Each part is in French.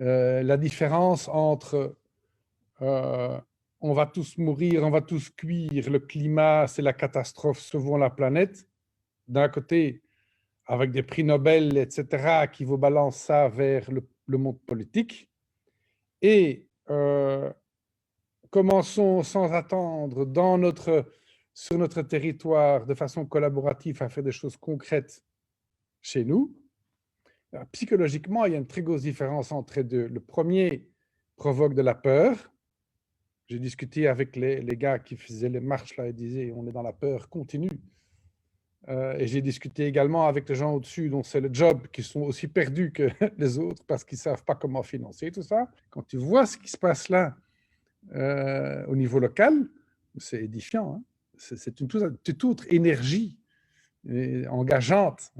la différence entre on va tous mourir, on va tous cuire, le climat, c'est la catastrophe, sauvons la planète, d'un côté, avec des prix Nobel, etc., qui vous balancent ça vers le monde politique, et commençons sans attendre sur notre territoire de façon collaborative à faire des choses concrètes chez nous. Alors, psychologiquement, il y a une très grosse différence entre les deux. Le premier provoque de la peur. J'ai discuté avec les gars qui faisaient les marches là et disaient on est dans la peur continue. Et j'ai discuté également avec les gens au-dessus dont c'est le job, qui sont aussi perdus que les autres parce qu'ils ne savent pas comment financer tout ça. Quand tu vois ce qui se passe là au niveau local, c'est édifiant. Hein. C'est une toute autre énergie engageante.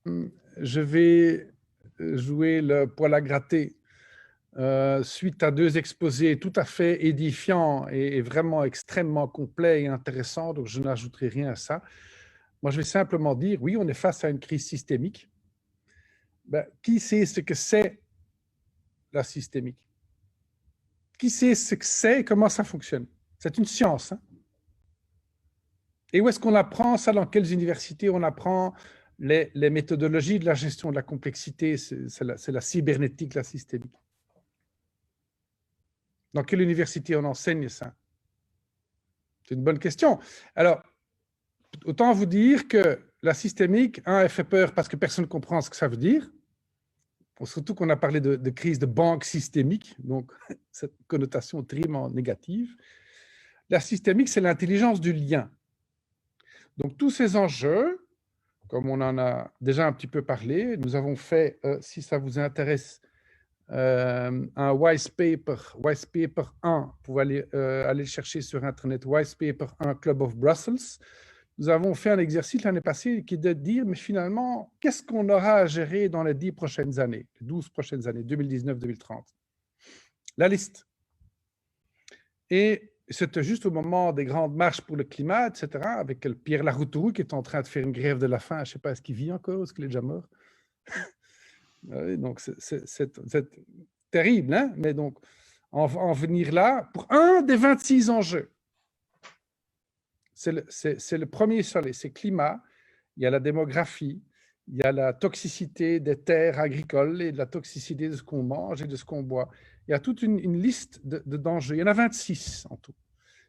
Hein. Je vais jouer le poil à gratter suite à 2 exposés tout à fait édifiants et vraiment extrêmement complets et intéressants, donc je n'ajouterai rien à ça. Moi, je vais simplement dire, oui, on est face à une crise systémique. Ben, qui sait ce que c'est la systémique? Qui sait ce que c'est et comment ça fonctionne? C'est une science. Hein? Et où est-ce qu'on apprend ça? Dans quelles universités on apprend les méthodologies de la gestion de la complexité? C'est la cybernétique, la systémique. Dans quelle université on enseigne ça? C'est une bonne question. Alors, autant vous dire que la systémique, elle fait peur parce que personne ne comprend ce que ça veut dire. Surtout qu'on a parlé de crise de banque systémique, donc cette connotation terriblement négative. La systémique, c'est l'intelligence du lien. Donc, tous ces enjeux, comme on en a déjà un petit peu parlé, nous avons fait, si ça vous intéresse, un Wise Paper 1, vous pouvez aller le chercher sur Internet, Wise Paper 1 Club of Brussels. Nous avons fait un exercice l'année passée qui est de dire, mais finalement, qu'est-ce qu'on aura à gérer dans les 10 prochaines années, les 12 prochaines années, 2019-2030? La liste. Et c'était juste au moment des grandes marches pour le climat, etc., avec Pierre Laroutourou qui est en train de faire une grève de la faim. Je ne sais pas, est-ce qu'il vit encore, est-ce qu'il est déjà mort? Donc, c'est terrible, hein? Mais donc, en venir là, pour un des 26 enjeux, c'est le premier soleil, c'est climat, il y a la démographie, il y a la toxicité des terres agricoles et de la toxicité de ce qu'on mange et de ce qu'on boit. Il y a toute une liste d'enjeux. Il y en a 26 en tout.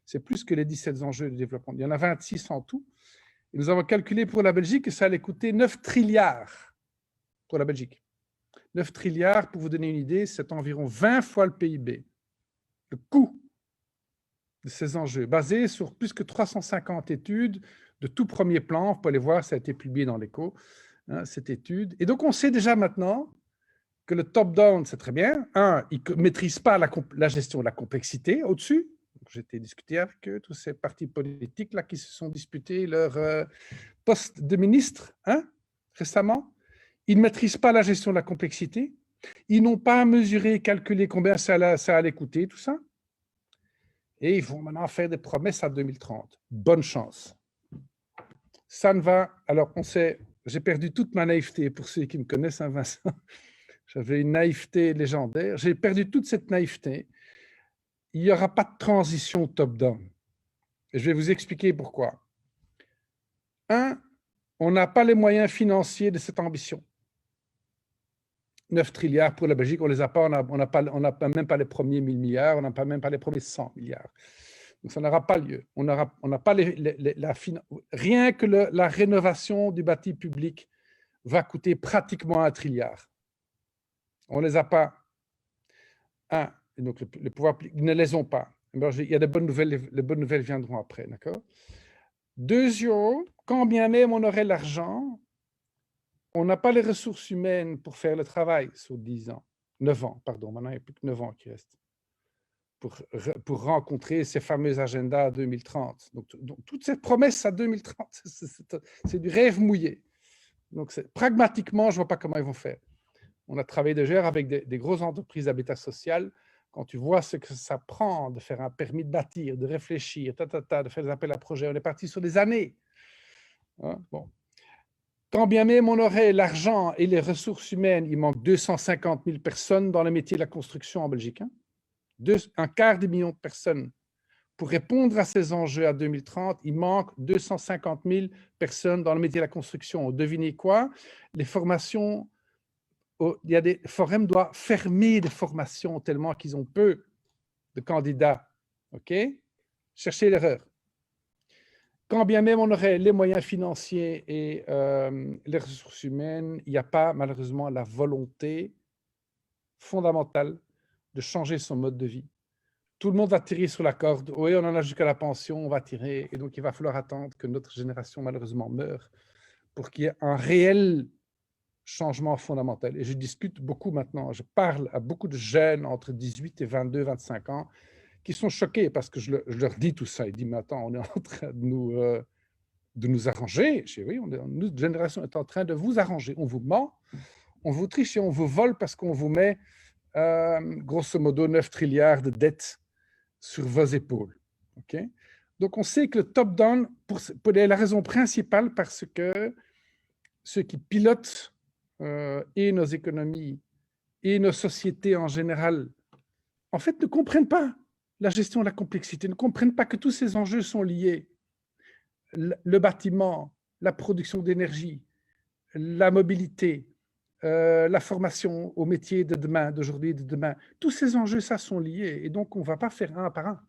C'est plus que les 17 enjeux de développement. Il y en a 26 en tout. Et nous avons calculé pour la Belgique que ça allait coûter 9 trilliards pour la Belgique. 9 trilliards, pour vous donner une idée, c'est environ 20 fois le PIB. Le coût de ces enjeux, basé sur plus que 350 études de tout premier plan. Vous pouvez aller voir, ça a été publié dans l'Écho, hein, cette étude. Et donc, on sait déjà maintenant que le top-down, c'est très bien. Il ne maîtrise pas la gestion de la complexité au-dessus. J'ai été discuté avec eux, tous ces partis politiques là, qui se sont disputés leur poste de ministre récemment. Ils ne maîtrisent pas la gestion de la complexité. Ils n'ont pas mesuré, calculé combien ça allait coûter, tout ça. Et ils vont maintenant faire des promesses à 2030. Bonne chance. Ça ne va... Alors, on sait, j'ai perdu toute ma naïveté, pour ceux qui me connaissent, hein, Vincent. J'avais une naïveté légendaire. J'ai perdu toute cette naïveté. Il n'y aura pas de transition top-down. Et je vais vous expliquer pourquoi. On n'a pas les moyens financiers de cette ambition. 9 trilliards pour la Belgique, on ne les a pas, on n'a même pas les premiers 1000 milliards, on n'a même pas les premiers 100 milliards. Donc ça n'aura pas lieu. On n'a pas rien que la rénovation du bâti public va coûter pratiquement 1 trilliard. On ne les a pas. Et donc les pouvoirs publics ne les ont pas. Alors, il y a des bonnes nouvelles, les bonnes nouvelles viendront après, d'accord? Deuxièmement, quand bien même on aurait l'argent, on n'a pas les ressources humaines pour faire le travail sur 10 ans. 9 ans, pardon, maintenant il n'y a plus que 9 ans qui restent pour rencontrer ces fameux agendas à 2030. Donc toutes ces promesses à 2030, c'est du rêve mouillé. Donc pragmatiquement, je ne vois pas comment ils vont faire. On a travaillé déjà avec des grosses entreprises d'habitat social. Quand tu vois ce que ça prend de faire un permis de bâtir, de réfléchir, de faire des appels à projets, on est parti sur des années. Hein, bon. Quand bien même on aurait l'argent et les ressources humaines, il manque 250 000 personnes dans le métier de la construction en Belgique. Hein. Un quart de million de personnes. Pour répondre à ces enjeux à 2030, il manque 250 000 personnes dans le métier de la construction. Devinez quoi? Les formations, il y a des forums doivent fermer des formations tellement qu'ils ont peu de candidats. OK? Cherchez l'erreur. Quand bien même on aurait les moyens financiers et les ressources humaines, il n'y a pas malheureusement la volonté fondamentale de changer son mode de vie. Tout le monde va tirer sur la corde. Oui, on en a jusqu'à la pension, on va tirer. Et donc, il va falloir attendre que notre génération, malheureusement, meure pour qu'il y ait un réel changement fondamental. Et je discute beaucoup maintenant. Je parle à beaucoup de jeunes entre 18 et 22, 25 ans qui sont choqués parce que je leur dis tout ça. Ils disent, mais attends, on est en train de nous arranger. Je dis, oui, notre génération est en train de vous arranger. On vous ment, on vous triche et on vous vole parce qu'on vous met, grosso modo, 9 trilliards de dettes sur vos épaules. Okay? Donc, on sait que le top-down, pour la raison principale, parce que ceux qui pilotent et nos économies et nos sociétés en général, en fait, ne comprennent pas la gestion de la complexité, ne comprennent pas que tous ces enjeux sont liés. Le bâtiment, la production d'énergie, la mobilité, la formation au métier de demain, d'aujourd'hui et de demain, tous ces enjeux, ça, sont liés. Et donc, on ne va pas faire un par un.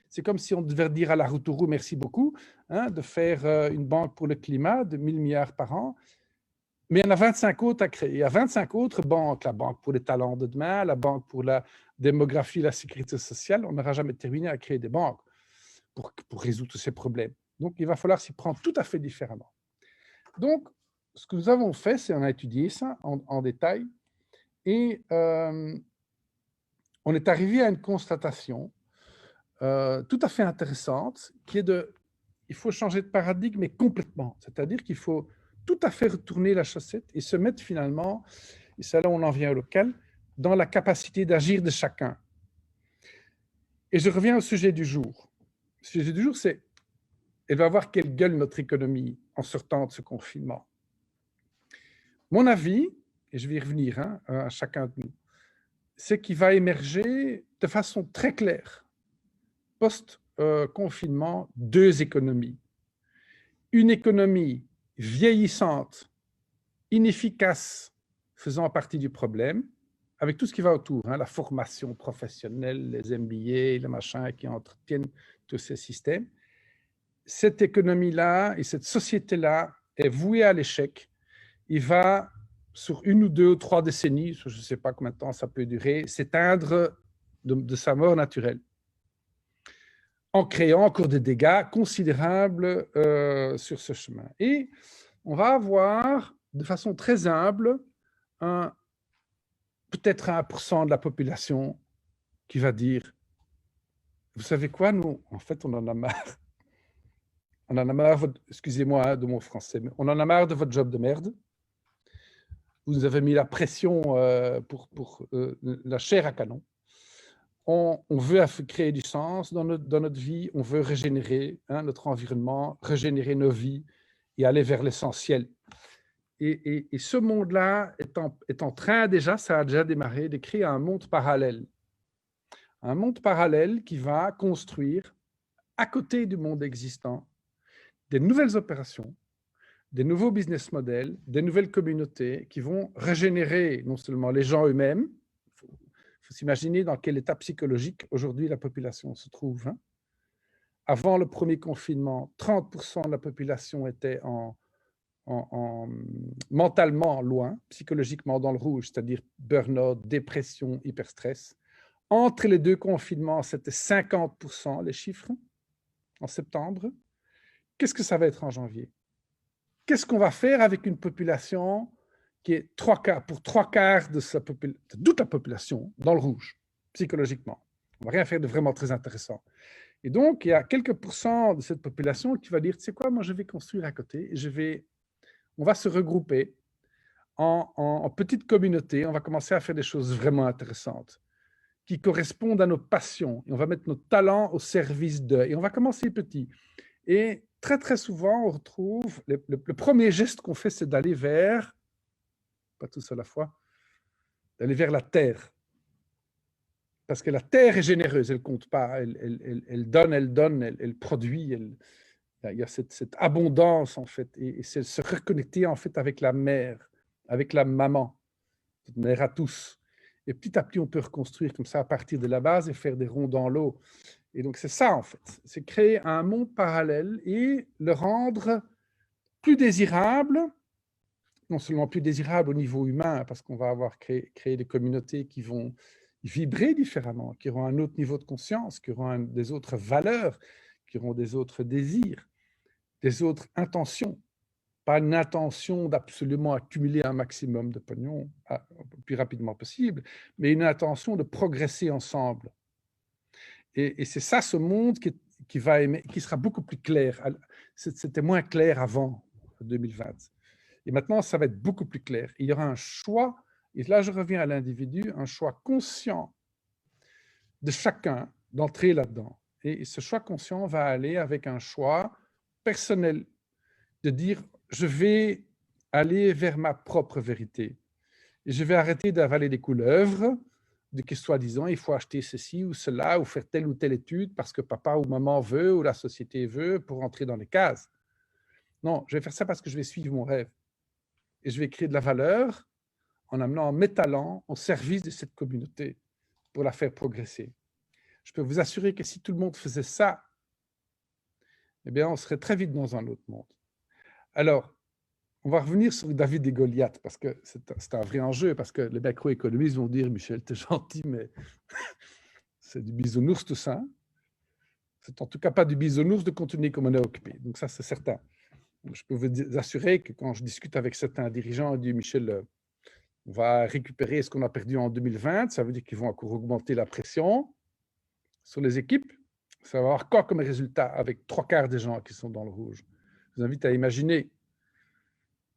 C'est comme si on devait dire à la Routourou, merci beaucoup, hein, de faire une banque pour le climat de 1 000 milliards par an. Mais il y en a 25 autres à créer. Il y a 25 autres banques, la banque pour les talents de demain, la banque pour la démographie, la sécurité sociale. On n'aura jamais terminé à créer des banques pour résoudre tous ces problèmes. Donc, il va falloir s'y prendre tout à fait différemment. Donc, ce que nous avons fait, c'est on a étudié ça en détail et on est arrivé à une constatation tout à fait intéressante, qui est il faut changer de paradigme, mais complètement. C'est-à-dire qu'il faut tout à fait retourner la chaussette et se mettre finalement, et c'est là où on en vient au local, dans la capacité d'agir de chacun. Et je reviens au sujet du jour. Le sujet du jour, c'est, elle va avoir quelle gueule notre économie en sortant de ce confinement. Mon avis, et je vais y revenir hein, à chacun de nous, c'est qu'il va émerger de façon très claire post-confinement, deux économies. Une économie vieillissante, inefficace, faisant partie du problème, avec tout ce qui va autour, hein, la formation professionnelle, les MBA, les machins qui entretiennent tous ces systèmes. Cette économie-là et cette société-là est vouée à l'échec. Il va, sur 1 ou 2 ou 3 décennies, je ne sais pas combien de temps ça peut durer, s'éteindre de sa mort naturelle, en créant encore des dégâts considérables sur ce chemin. Et on va avoir, de façon très humble, peut-être 1% de la population qui va dire, vous savez quoi, nous, en fait, on en a marre. On en a marre, excusez-moi hein, de mon français, mais on en a marre de votre job de merde. Vous nous avez mis la pression pour la chair à canon. On veut créer du sens dans notre vie, on veut régénérer hein, notre environnement, régénérer nos vies et aller vers l'essentiel. Et ce monde-là est en train déjà, ça a déjà démarré, de créer un monde parallèle. Un monde parallèle qui va construire, à côté du monde existant, des nouvelles opérations, des nouveaux business models, des nouvelles communautés qui vont régénérer non seulement les gens eux-mêmes, il faut s'imaginer dans quel état psychologique aujourd'hui la population se trouve. Hein. Avant le premier confinement, 30% de la population était mentalement loin, psychologiquement dans le rouge, c'est-à-dire burn-out, dépression, hyperstress. Entre les deux confinements, c'était 50% les chiffres en septembre. Qu'est-ce que ça va être en janvier? Qu'est-ce qu'on va faire avec une population qui est pour 3/4 de toute la population dans le rouge, psychologiquement? On ne va rien faire de vraiment très intéressant. Et donc, il y a quelques pourcents de cette population qui va dire, tu sais quoi, moi je vais construire à côté, on va se regrouper en petites communautés, on va commencer à faire des choses vraiment intéressantes qui correspondent à nos passions. Et on va mettre nos talents au service d'eux. Et on va commencer petit. Et très, très souvent, on retrouve, le premier geste qu'on fait, c'est d'aller vers, pas tous à la fois, d'aller vers la terre. Parce que la terre est généreuse, elle ne compte pas, elle donne, elle produit, il y a cette abondance, en fait, et c'est se reconnecter, en fait, avec la mère, avec la maman, cette mère à tous. Et petit à petit, on peut reconstruire comme ça à partir de la base et faire des ronds dans l'eau. Et donc, c'est ça, en fait. C'est créer un monde parallèle et le rendre plus désirable, non seulement plus désirable au niveau humain, parce qu'on va avoir créé des communautés qui vont vibrer différemment, qui auront un autre niveau de conscience, qui auront des autres valeurs, qui auront des autres désirs, des autres intentions. Pas une intention d'absolument accumuler un maximum de pognon le plus rapidement possible, mais une intention de progresser ensemble. Et c'est ça, ce monde qui sera beaucoup plus clair. C'était moins clair avant 2020. Et maintenant, ça va être beaucoup plus clair. Il y aura un choix, et là je reviens à l'individu, un choix conscient de chacun d'entrer là-dedans. Et ce choix conscient va aller avec un choix personnel, de dire, je vais aller vers ma propre vérité. Et je vais arrêter d'avaler des couleuvres, de que soi-disant, il faut acheter ceci ou cela, ou faire telle ou telle étude parce que papa ou maman veut, ou la société veut, pour entrer dans les cases. Non, je vais faire ça parce que je vais suivre mon rêve. Et je vais créer de la valeur en amenant mes talents au service de cette communauté pour la faire progresser. Je peux vous assurer que si tout le monde faisait ça, eh bien, on serait très vite dans un autre monde. Alors, on va revenir sur David et Goliath, parce que c'est un vrai enjeu, parce que les macroéconomistes vont dire, Michel, t'es gentil, mais c'est du bisounours tout ça. C'est en tout cas pas du bisounours de continuer comme on est occupé. Donc ça, c'est certain. Je peux vous assurer que quand je discute avec certains dirigeants, ils disent, Michel, on va récupérer ce qu'on a perdu en 2020, ça veut dire qu'ils vont encore augmenter la pression sur les équipes. Ça va avoir quoi comme résultat avec 3/4 des gens qui sont dans le rouge? Je vous invite à imaginer.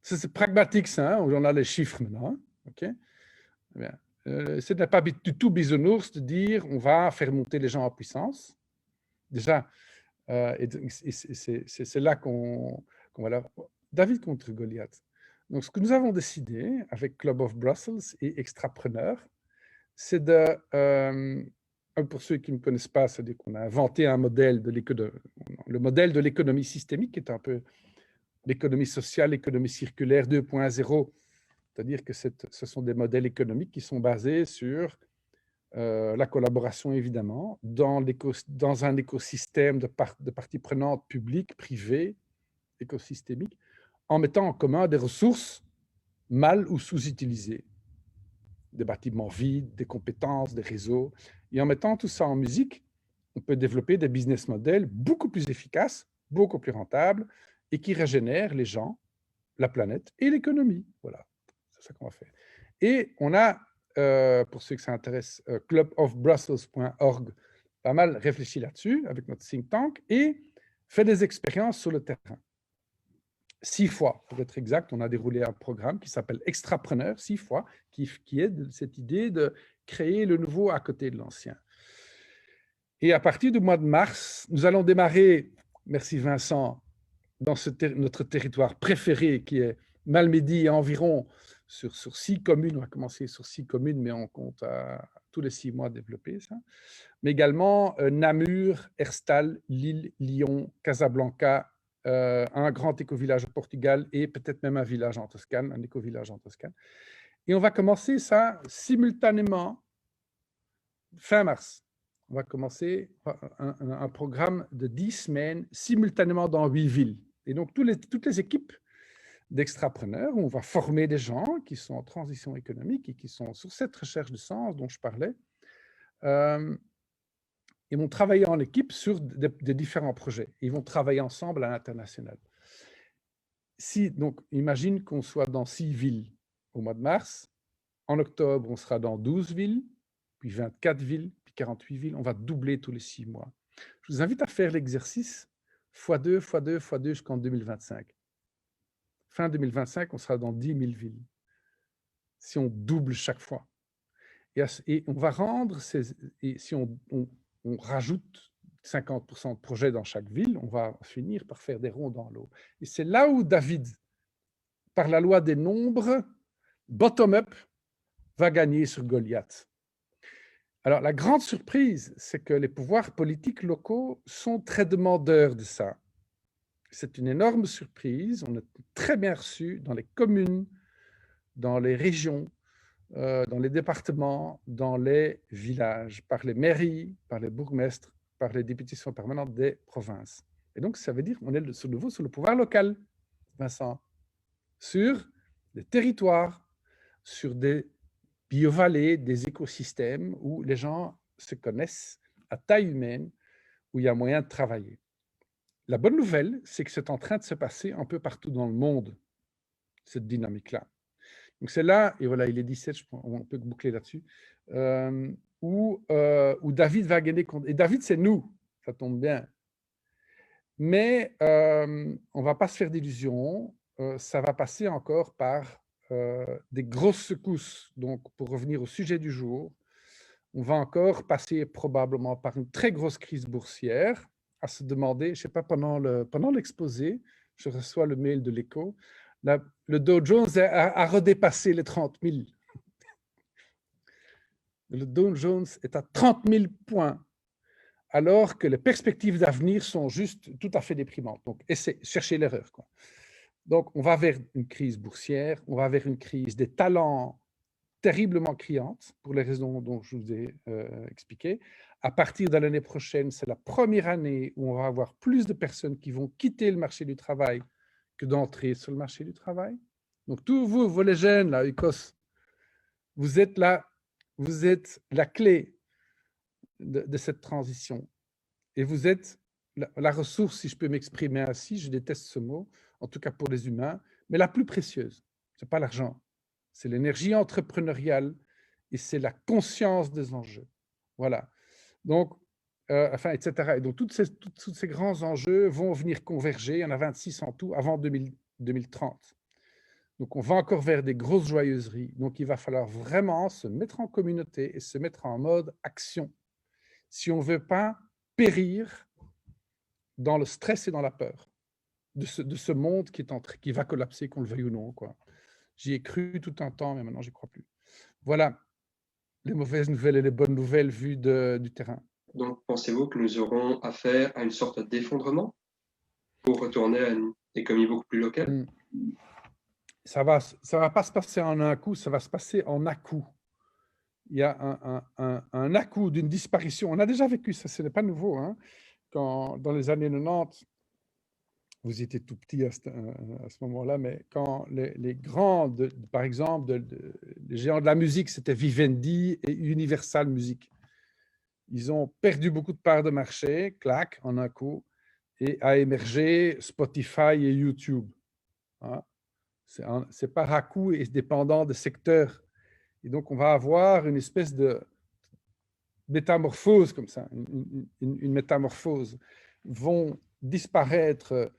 Ça, c'est pragmatique, ça, hein, on a les chiffres maintenant. Hein, okay? Ce n'est pas du tout bisounours de dire on va faire monter les gens en puissance. Déjà, c'est là qu'on va là. David contre Goliath. Donc, ce que nous avons décidé avec Club of Brussels et Extrapreneurs, c'est de, pour ceux qui ne me connaissent pas, c'est-à-dire qu'on a inventé un modèle le modèle de l'économie systémique, qui est un peu l'économie sociale, l'économie circulaire 2.0, c'est-à-dire que ce sont des modèles économiques qui sont basés sur la collaboration, évidemment, dans un écosystème de parties prenantes publiques, privées, écosystémiques, en mettant en commun des ressources mal ou sous-utilisées, des bâtiments vides, des compétences, des réseaux. Et en mettant tout ça en musique, on peut développer des business models beaucoup plus efficaces, beaucoup plus rentables, et qui régénèrent les gens, la planète et l'économie. Voilà, c'est ça qu'on va faire. Et on a, pour ceux que ça intéresse, clubofbrussels.org, pas mal réfléchi là-dessus avec notre think tank et fait des expériences sur le terrain. 6 fois, pour être exact, on a déroulé un programme qui s'appelle Extrapreneur, 6 fois, qui est de cette idée de créer le nouveau à côté de l'ancien. Et à partir du mois de mars, nous allons démarrer, merci Vincent, dans notre territoire préféré qui est Malmedy et environ sur 6 communes. On va commencer sur 6 communes, mais on compte tous les 6 mois développer ça. Mais également Namur, Herstal, Lille, Lyon, Casablanca, un grand éco-village au Portugal et peut-être même un village en Toscane, un éco-village en Toscane. Et on va commencer ça simultanément fin mars. On va commencer un programme de 10 semaines simultanément dans 8 villes. Et donc, toutes les équipes d'extrapreneurs, où on va former des gens qui sont en transition économique et qui sont sur cette recherche de sens dont je parlais, ils vont travailler en équipe sur des différents projets. Ils vont travailler ensemble à l'international. Donc, imagine qu'on soit dans 6 villes au mois de mars. En octobre, on sera dans 12 villes, puis 24 villes, puis 48 villes. On va doubler tous les 6 mois. Je vous invite à faire l'exercice x2, x2, x2 jusqu'en 2025. Fin 2025, on sera dans 10 000 villes. Si on double chaque fois. Et on va rendre, si on rajoute 50% de projets dans chaque ville, on va finir par faire des ronds dans l'eau. Et c'est là où David, par la loi des nombres, bottom-up, va gagner sur Goliath. Alors, la grande surprise, c'est que les pouvoirs politiques locaux sont très demandeurs de ça. C'est une énorme surprise. On est très bien reçu dans les communes, dans les régions, dans les départements, dans les villages, par les mairies, par les bourgmestres, par les députations permanentes des provinces. Et donc, ça veut dire qu'on est de nouveau sur le pouvoir local, Vincent, sur des territoires, sur des biovallées, des écosystèmes où les gens se connaissent à taille humaine, où il y a moyen de travailler. La bonne nouvelle, c'est que c'est en train de se passer un peu partout dans le monde, cette dynamique-là. Donc c'est là, et voilà, il est 17, on peut boucler là-dessus, où David va gagner contre. Et David, c'est nous, ça tombe bien. Mais on ne va pas se faire d'illusions, ça va passer encore par des grosses secousses. Donc, pour revenir au sujet du jour, on va encore passer probablement par une très grosse crise boursière, à se demander, je ne sais pas, pendant l'exposé, je reçois le mail de l'Écho, le Dow Jones a redépassé les 30 000. Le Dow Jones est à 30 000 points, alors que les perspectives d'avenir sont juste tout à fait déprimantes. Donc, cherchez l'erreur, quoi. Donc, on va vers une crise boursière, on va vers une crise des talents terriblement criante, pour les raisons dont je vous ai expliqué. À partir de l'année prochaine, c'est la première année où on va avoir plus de personnes qui vont quitter le marché du travail que d'entrer sur le marché du travail. Donc, tous vous les jeunes, là, UCOS, vous êtes la clé de cette transition. Et vous êtes la ressource, si je peux m'exprimer ainsi, je déteste ce mot, en tout cas pour les humains, mais la plus précieuse. Ce n'est pas l'argent, c'est l'énergie entrepreneuriale et c'est la conscience des enjeux. Voilà. Donc, etc. Et donc, tous ces grands enjeux vont venir converger. Il y en a 26 en tout avant 2030. Donc, on va encore vers des grosses joyeuseries. Donc, il va falloir vraiment se mettre en communauté et se mettre en mode action si on ne veut pas périr dans le stress et dans la peur de ce monde qui va collapser, qu'on le veuille ou non, quoi. J'y ai cru tout un temps, mais maintenant, j'y crois plus. Voilà les mauvaises nouvelles et les bonnes nouvelles vues du terrain. Donc, pensez-vous que nous aurons affaire à une sorte d'effondrement pour retourner à une économie beaucoup plus locale? Ça va pas se passer en un coup, ça va se passer en à-coup. Il y a un à-coup d'une disparition. On a déjà vécu ça, ce n'est pas nouveau. Hein. Dans les années 90, vous étiez tout petit à ce moment-là, mais quand les grands, par exemple, les géants de la musique, c'était Vivendi et Universal Music. Ils ont perdu beaucoup de parts de marché, clac, en un coup, et a émergé Spotify et YouTube. Hein. C'est par à-coup et dépendant de secteurs. Et donc, on va avoir une espèce de métamorphose comme ça, une métamorphose. Vont disparaître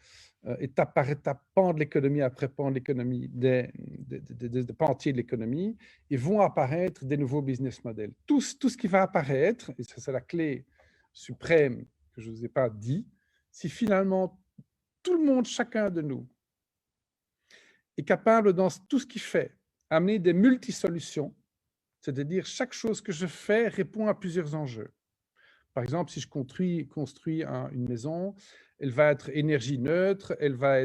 étape par étape, pan de l'économie après pan de l'économie, des pans entiers de l'économie, et vont apparaître des nouveaux business models. Tout ce qui va apparaître, et ça c'est la clé suprême que je ne vous ai pas dit, si finalement tout le monde, chacun de nous, est capable dans tout ce qu'il fait, amener des multisolutions, c'est-à-dire chaque chose que je fais répond à plusieurs enjeux. Par exemple, si je construis une maison, elle va être énergie neutre, elle va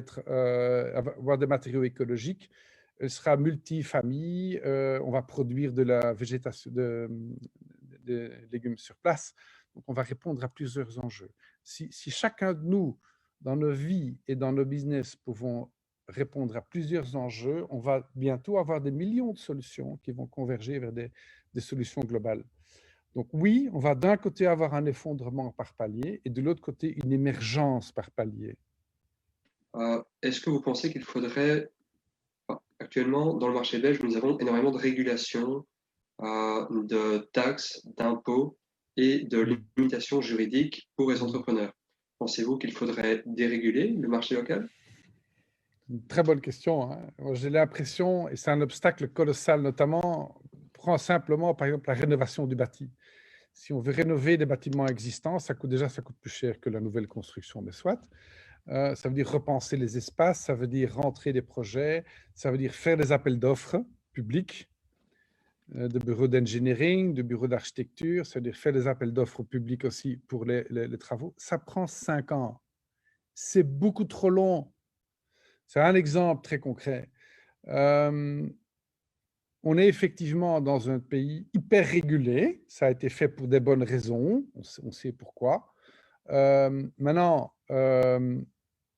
avoir des matériaux écologiques, elle sera multifamille, on va produire de la végétation, de légumes sur place. Donc, on va répondre à plusieurs enjeux. Si chacun de nous, dans nos vies et dans nos business, pouvons répondre à plusieurs enjeux, on va bientôt avoir des millions de solutions qui vont converger vers des solutions globales. Donc oui, on va d'un côté avoir un effondrement par palier et de l'autre côté une émergence par palier. Est-ce que vous pensez qu'il faudrait, actuellement dans le marché belge, nous avons énormément de régulations, de taxes, d'impôts et de limitations juridiques pour les entrepreneurs. Pensez-vous qu'il faudrait déréguler le marché local? Une très bonne question. Hein. J'ai l'impression, et c'est un obstacle colossal, notamment, prends simplement par exemple la rénovation du bâti. Si on veut rénover des bâtiments existants, ça coûte plus cher que la nouvelle construction, mais soit. Ça veut dire repenser les espaces, ça veut dire rentrer des projets, ça veut dire faire des appels d'offres publics, de bureaux d'engineering, de bureaux d'architecture, ça veut dire faire des appels d'offres au public aussi pour les travaux. Ça prend 5 ans. C'est beaucoup trop long. C'est un exemple très concret. On est effectivement dans un pays hyper régulé. Ça a été fait pour des bonnes raisons. On sait pourquoi. Maintenant,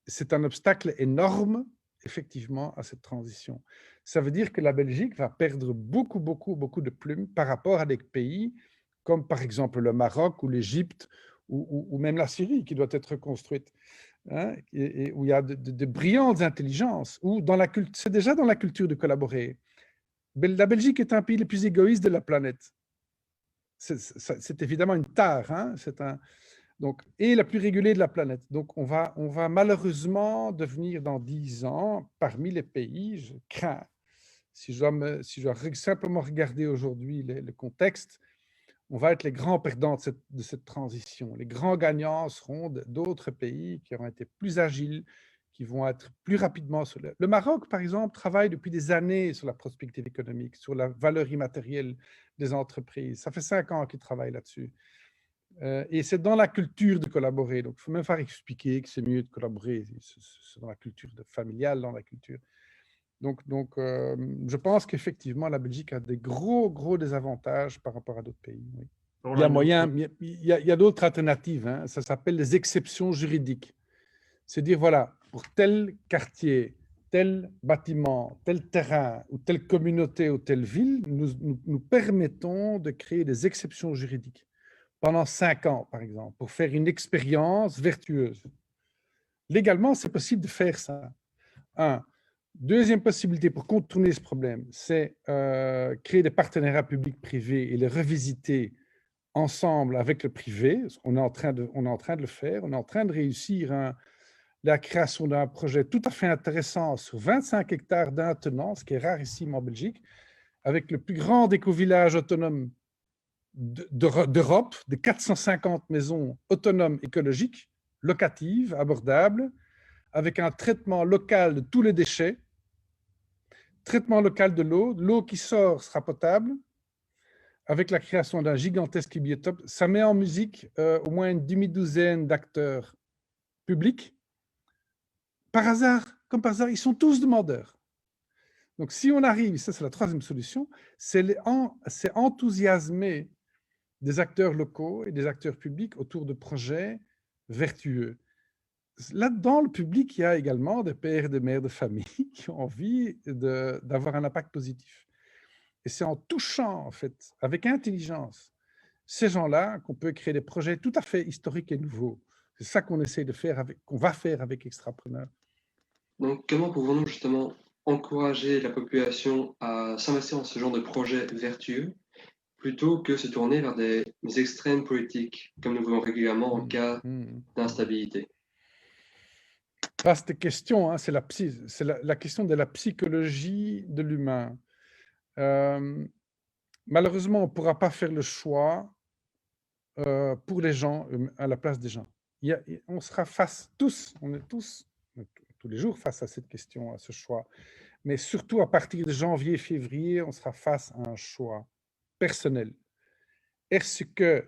c'est un obstacle énorme, effectivement, à cette transition. Ça veut dire que la Belgique va perdre beaucoup de plumes par rapport à des pays comme, par exemple, le Maroc ou l'Égypte ou même la Syrie, qui doit être reconstruite, hein, et où il y a de brillantes intelligences, c'est déjà dans la culture de collaborer. La Belgique est un pays le plus égoïste de la planète. C'est évidemment une tare, hein, et la plus régulée de la planète. Donc, on va malheureusement devenir dans 10 ans, parmi les pays, je crains, si je dois simplement regarder aujourd'hui le contexte, on va être les grands perdants de cette transition. Les grands gagnants seront d'autres pays qui auront été plus agiles, qui vont être plus rapidement sur le Maroc, par exemple, travaille depuis des années sur la prospective économique, sur la valeur immatérielle des entreprises. Ça fait 5 ans qu'ils travaillent là-dessus. Et c'est dans la culture de collaborer. Donc, il faut même faire expliquer que c'est mieux de collaborer. C'est dans la culture familiale, dans la culture. Donc je pense qu'effectivement, la Belgique a des gros désavantages par rapport à d'autres pays. Oui. Il y a moyen, il y a d'autres alternatives. Hein. Ça s'appelle les exceptions juridiques. C'est dire, voilà, pour tel quartier, tel bâtiment, tel terrain, ou telle communauté, ou telle ville, nous permettons de créer des exceptions juridiques pendant 5 ans, par exemple, pour faire une expérience vertueuse. Légalement, c'est possible de faire ça. Deuxième possibilité pour contourner ce problème, c'est créer des partenariats publics-privés et les revisiter ensemble avec le privé. On est en train de le faire. On est en train de réussir la création d'un projet tout à fait intéressant sur 25 hectares d'un tenant, ce qui est rarissime en Belgique, avec le plus grand éco-village autonome d'Europe, de 450 maisons autonomes écologiques, locatives, abordables, avec un traitement local de tous les déchets, traitement local de l'eau qui sort sera potable, avec la création d'un gigantesque biotope. Ça met en musique au moins une demi-douzaine d'acteurs publics. Par hasard, comme par hasard, ils sont tous demandeurs. Donc si on arrive, ça c'est la troisième solution, c'est enthousiasmer des acteurs locaux et des acteurs publics autour de projets vertueux. Là-dedans, le public, il y a également des pères et des mères de famille qui ont envie d'avoir un impact positif. Et c'est en touchant, en fait, avec intelligence, ces gens-là qu'on peut créer des projets tout à fait historiques et nouveaux. C'est ça qu'on essaie de faire, qu'on va faire avec Extrapreneur. Donc, comment pouvons-nous justement encourager la population à s'investir dans ce genre de projet vertueux plutôt que se tourner vers des extrêmes politiques, comme nous voyons régulièrement en cas d'instabilité? Vaste question, hein, c'est la question de la psychologie de l'humain. Malheureusement, on ne pourra pas faire le choix pour les gens, à la place des gens. On sera on est tous les jours face à cette question, à ce choix. Mais surtout à partir de janvier, février, on sera face à un choix personnel. Est-ce que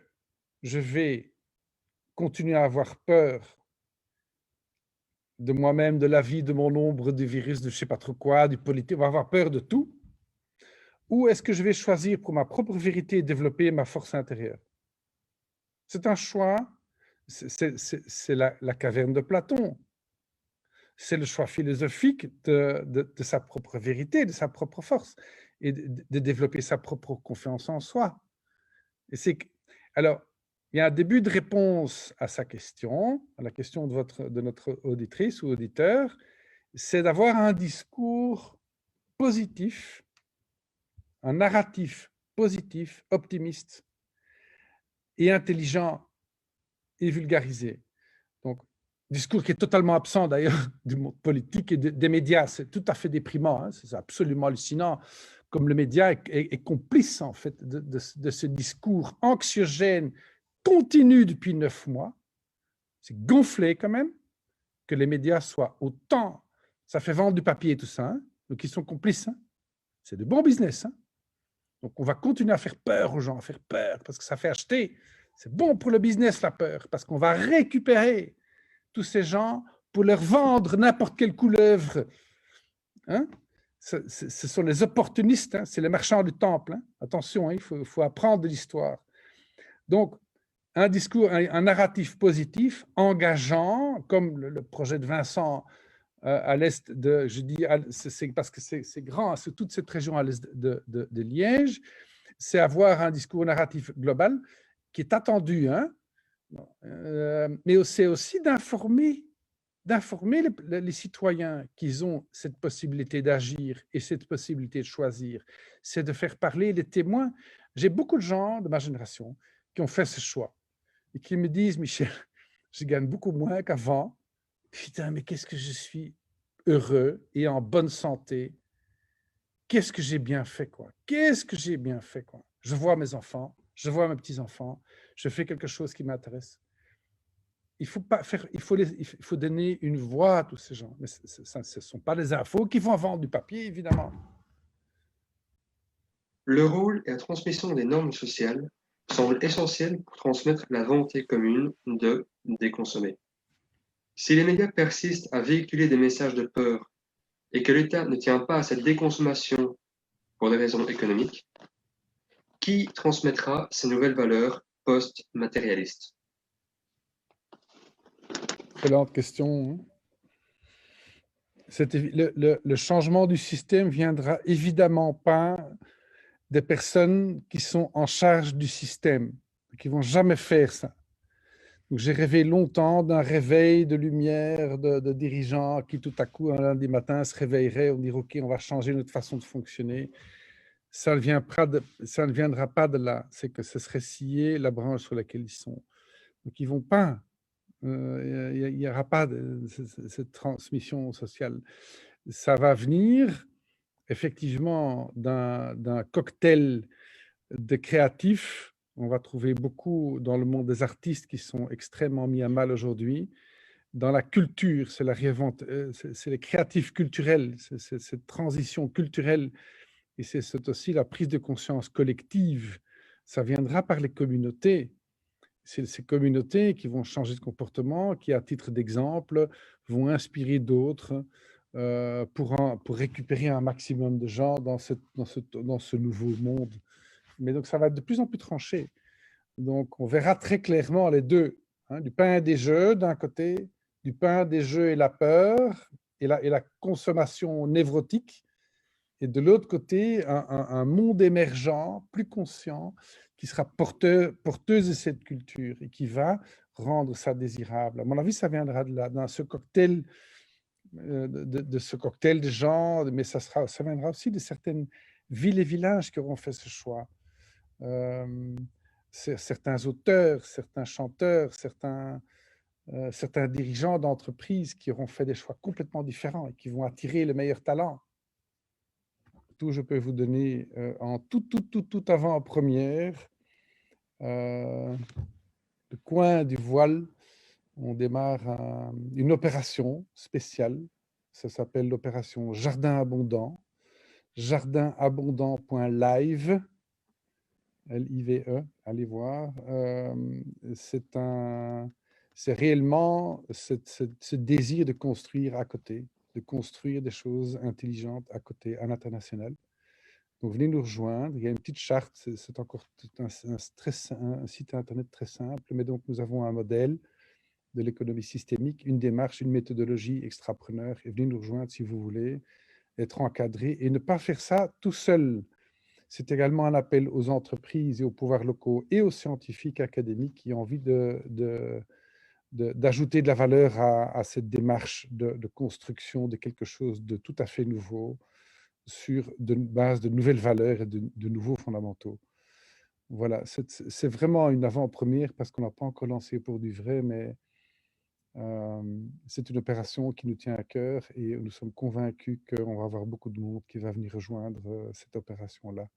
je vais continuer à avoir peur de moi-même, de la vie, de mon ombre, du virus, de je ne sais pas trop quoi, du politique, on va avoir peur de tout? Ou est-ce que je vais choisir pour ma propre vérité développer ma force intérieure? C'est un choix, c'est la caverne de Platon. C'est le choix philosophique de sa propre vérité, de sa propre force, et de développer sa propre confiance en soi. Alors, il y a un début de réponse à sa question, à la question de notre auditrice ou auditeur, c'est d'avoir un discours positif, un narratif positif, optimiste et intelligent et vulgarisé. Donc, discours qui est totalement absent d'ailleurs du monde politique et des médias. C'est tout à fait déprimant, hein, c'est absolument hallucinant comme le média est complice en fait de ce discours anxiogène continu depuis 9 mois. C'est gonflé quand même que les médias soient autant, ça fait vendre du papier et tout ça, hein, donc ils sont complices, hein. C'est de bon business, hein. Donc on va continuer à faire peur aux gens, à faire peur parce que ça fait acheter. C'est bon pour le business la peur parce qu'on va récupérer tous ces gens pour leur vendre n'importe quelle couleuvre, hein. Ce sont les opportunistes, hein, c'est les marchands du temple, hein. Attention, hein, il faut apprendre de l'histoire. Donc, un discours, un narratif positif, engageant, comme le projet de Vincent à l'est de, je dis, c'est parce que c'est grand, c'est toute cette région à l'est de Liège, c'est avoir un discours narratif global qui est attendu, hein, mais c'est aussi d'informer les citoyens qu'ils ont cette possibilité d'agir et cette possibilité de choisir. C'est de faire parler les témoins. J'ai beaucoup de gens de ma génération qui ont fait ce choix et qui me disent, Michel, je gagne beaucoup moins qu'avant. Putain, mais qu'est-ce que je suis heureux et en bonne santé. Qu'est-ce que j'ai bien fait, quoi. Qu'est-ce que j'ai bien fait, quoi. Je vois mes enfants, je vois mes petits-enfants, je fais quelque chose qui m'intéresse. Il faut donner une voix à tous ces gens. Mais ce ne sont pas les infos qui vont vendre du papier, évidemment. Le rôle et la transmission des normes sociales semblent essentiels pour transmettre la volonté commune de déconsommer. Si les médias persistent à véhiculer des messages de peur et que l'État ne tient pas à cette déconsommation pour des raisons économiques, qui transmettra ces nouvelles valeurs post-matérialistes? Excellente question. Le changement du système viendra évidemment pas des personnes qui sont en charge du système, qui ne vont jamais faire ça. J'ai rêvé longtemps d'un réveil de lumière de dirigeants qui tout à coup, un lundi matin, se réveilleraient, on dirait « Ok, on va changer notre façon de fonctionner ». Ça ne viendra pas de là. C'est que ce serait scier la branche sur laquelle ils sont. Donc, ils ne vont pas. Il n'y aura pas cette transmission sociale. Ça va venir effectivement d'un cocktail de créatifs. On va trouver beaucoup dans le monde des artistes qui sont extrêmement mis à mal aujourd'hui. Dans la culture, c'est les créatifs culturels, c'est cette transition culturelle et c'est aussi la prise de conscience collective. Ça viendra par les communautés. C'est ces communautés qui vont changer de comportement, qui, à titre d'exemple, vont inspirer d'autres pour récupérer un maximum de gens dans ce nouveau monde. Mais donc, ça va être de plus en plus tranché. Donc, on verra très clairement les deux, hein, du pain et des jeux d'un côté, du pain, des jeux et la peur et la consommation névrotique, et de l'autre côté, un monde émergent, plus conscient, qui sera porteuse de cette culture et qui va rendre ça désirable. À mon avis, ça viendra de là, dans ce cocktail, de ce cocktail de gens, mais ça viendra aussi de certaines villes et villages qui auront fait ce choix. Certains auteurs, certains chanteurs, certains dirigeants d'entreprises qui auront fait des choix complètement différents et qui vont attirer les meilleurs talents. Tout, je peux vous donner en tout avant-première. Le coin du Voile, on démarre une opération spéciale. Ça s'appelle l'opération Jardin Abondant. Jardinabondant.live. L-I-V-E, allez voir. C'est réellement ce désir de construire à côté, de construire des choses intelligentes à côté, à l'international. Donc, venez nous rejoindre. Il y a une petite charte, c'est encore un site internet très simple, mais donc nous avons un modèle de l'économie systémique, une démarche, une méthodologie extrapreneur. Et venez nous rejoindre si vous voulez, être encadré et ne pas faire ça tout seul. C'est également un appel aux entreprises et aux pouvoirs locaux et aux scientifiques académiques qui ont envie d'ajouter de la valeur à cette démarche de construction de quelque chose de tout à fait nouveau sur une base de nouvelles valeurs et de nouveaux fondamentaux. Voilà, c'est vraiment une avant-première parce qu'on n'a pas encore lancé pour du vrai, mais C'est une opération qui nous tient à cœur et nous sommes convaincus qu'on va avoir beaucoup de monde qui va venir rejoindre cette opération-là.